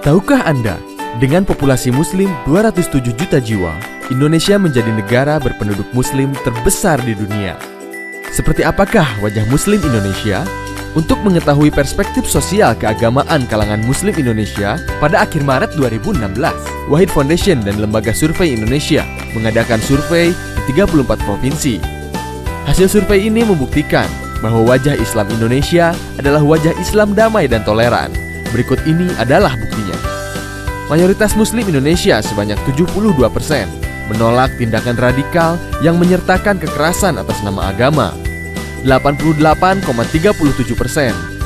Tahukah Anda, dengan populasi Muslim 207 juta jiwa, Indonesia menjadi negara berpenduduk Muslim terbesar di dunia. Seperti apakah wajah Muslim Indonesia? Untuk mengetahui perspektif sosial keagamaan kalangan Muslim Indonesia pada akhir Maret 2016, Wahid Foundation dan Lembaga Survei Indonesia mengadakan survei di 34 provinsi. Hasil survei ini membuktikan bahwa wajah Islam Indonesia adalah wajah Islam damai dan toleran. Berikut ini adalah buktinya. Mayoritas Muslim Indonesia sebanyak 72% menolak tindakan radikal yang menyertakan kekerasan atas nama agama. 88,37%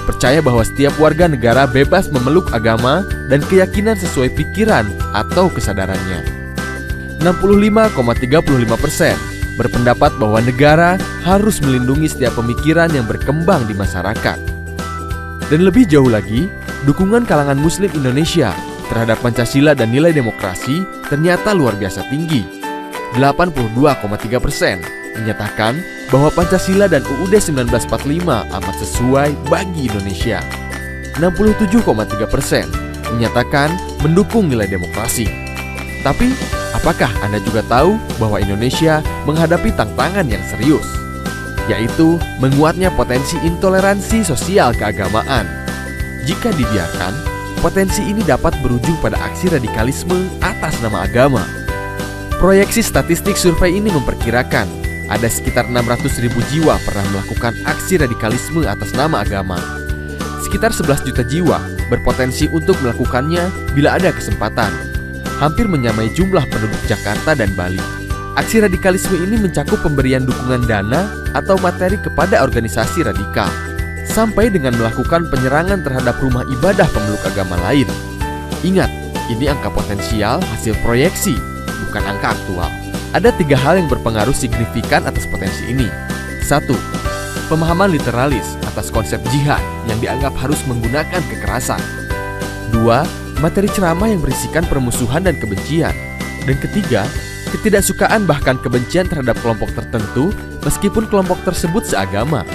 percaya bahwa setiap warga negara bebas memeluk agama dan keyakinan sesuai pikiran atau kesadarannya. 65,35% berpendapat bahwa negara harus melindungi setiap pemikiran yang berkembang di masyarakat. Dan lebih jauh lagi, dukungan kalangan Muslim Indonesia terhadap Pancasila dan nilai demokrasi ternyata luar biasa tinggi. 82,3% menyatakan bahwa Pancasila dan UUD 1945 amat sesuai bagi Indonesia. 67,3% menyatakan mendukung nilai demokrasi. Tapi, apakah Anda juga tahu bahwa Indonesia menghadapi tantangan yang serius, yaitu menguatnya potensi intoleransi sosial keagamaan? Jika dibiarkan, potensi ini dapat berujung pada aksi radikalisme atas nama agama. Proyeksi statistik survei ini memperkirakan ada sekitar 600.000 jiwa pernah melakukan aksi radikalisme atas nama agama. Sekitar 11 juta jiwa berpotensi untuk melakukannya bila ada kesempatan. Hampir menyamai jumlah penduduk Jakarta dan Bali. Aksi radikalisme ini mencakup pemberian dukungan dana atau materi kepada organisasi radikal, sampai dengan melakukan penyerangan terhadap rumah ibadah pemeluk agama lain. Ingat, ini angka potensial hasil proyeksi, bukan angka aktual. Ada 3 hal yang berpengaruh signifikan atas potensi ini. 1. Pemahaman literalis atas konsep jihad yang dianggap harus menggunakan kekerasan. 2. Materi ceramah yang berisikan permusuhan dan kebencian. Dan ketiga, ketidaksukaan bahkan kebencian terhadap kelompok tertentu meskipun kelompok tersebut seagama.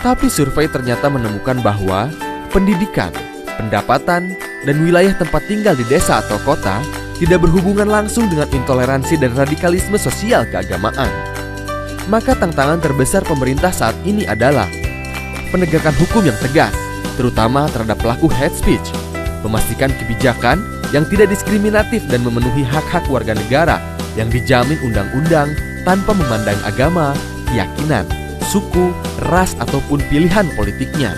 Tapi survei ternyata menemukan bahwa pendidikan, pendapatan, dan wilayah tempat tinggal di desa atau kota tidak berhubungan langsung dengan intoleransi dan radikalisme sosial keagamaan. Maka tantangan terbesar pemerintah saat ini adalah penegakan hukum yang tegas, terutama terhadap pelaku hate speech, memastikan kebijakan yang tidak diskriminatif dan memenuhi hak-hak warga negara yang dijamin undang-undang tanpa memandang agama, keyakinan, suku, ras, ataupun pilihan politiknya.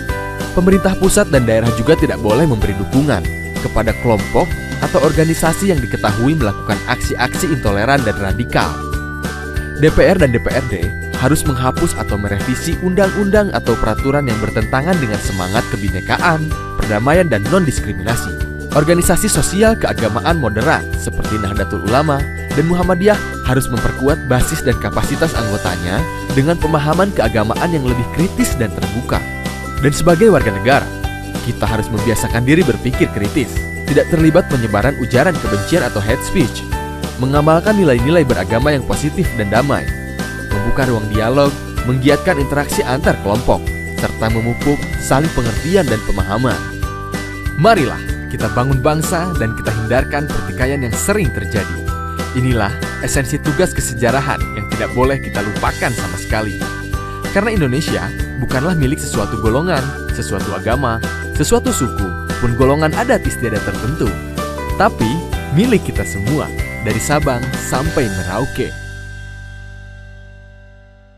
Pemerintah pusat dan daerah juga tidak boleh memberi dukungan kepada kelompok atau organisasi yang diketahui melakukan aksi-aksi intoleran dan radikal. DPR dan DPRD harus menghapus atau merevisi undang-undang atau peraturan yang bertentangan dengan semangat kebinekaan, perdamaian, dan non-diskriminasi. Organisasi sosial keagamaan moderat seperti Nahdlatul Ulama dan Muhammadiyah harus memperkuat basis dan kapasitas anggotanya dengan pemahaman keagamaan yang lebih kritis dan terbuka. Dan sebagai warga negara, kita harus membiasakan diri berpikir kritis, tidak terlibat penyebaran ujaran kebencian atau hate speech, mengamalkan nilai-nilai beragama yang positif dan damai, membuka ruang dialog, menggiatkan interaksi antar kelompok, serta memupuk saling pengertian dan pemahaman. Marilah kita bangun bangsa dan kita hindarkan pertikaian yang sering terjadi. Inilah esensi tugas kesejarahan yang tidak boleh kita lupakan sama sekali. Karena Indonesia bukanlah milik sesuatu golongan, sesuatu agama, sesuatu suku, pun golongan adat istiadat tertentu, tapi milik kita semua, dari Sabang sampai Merauke.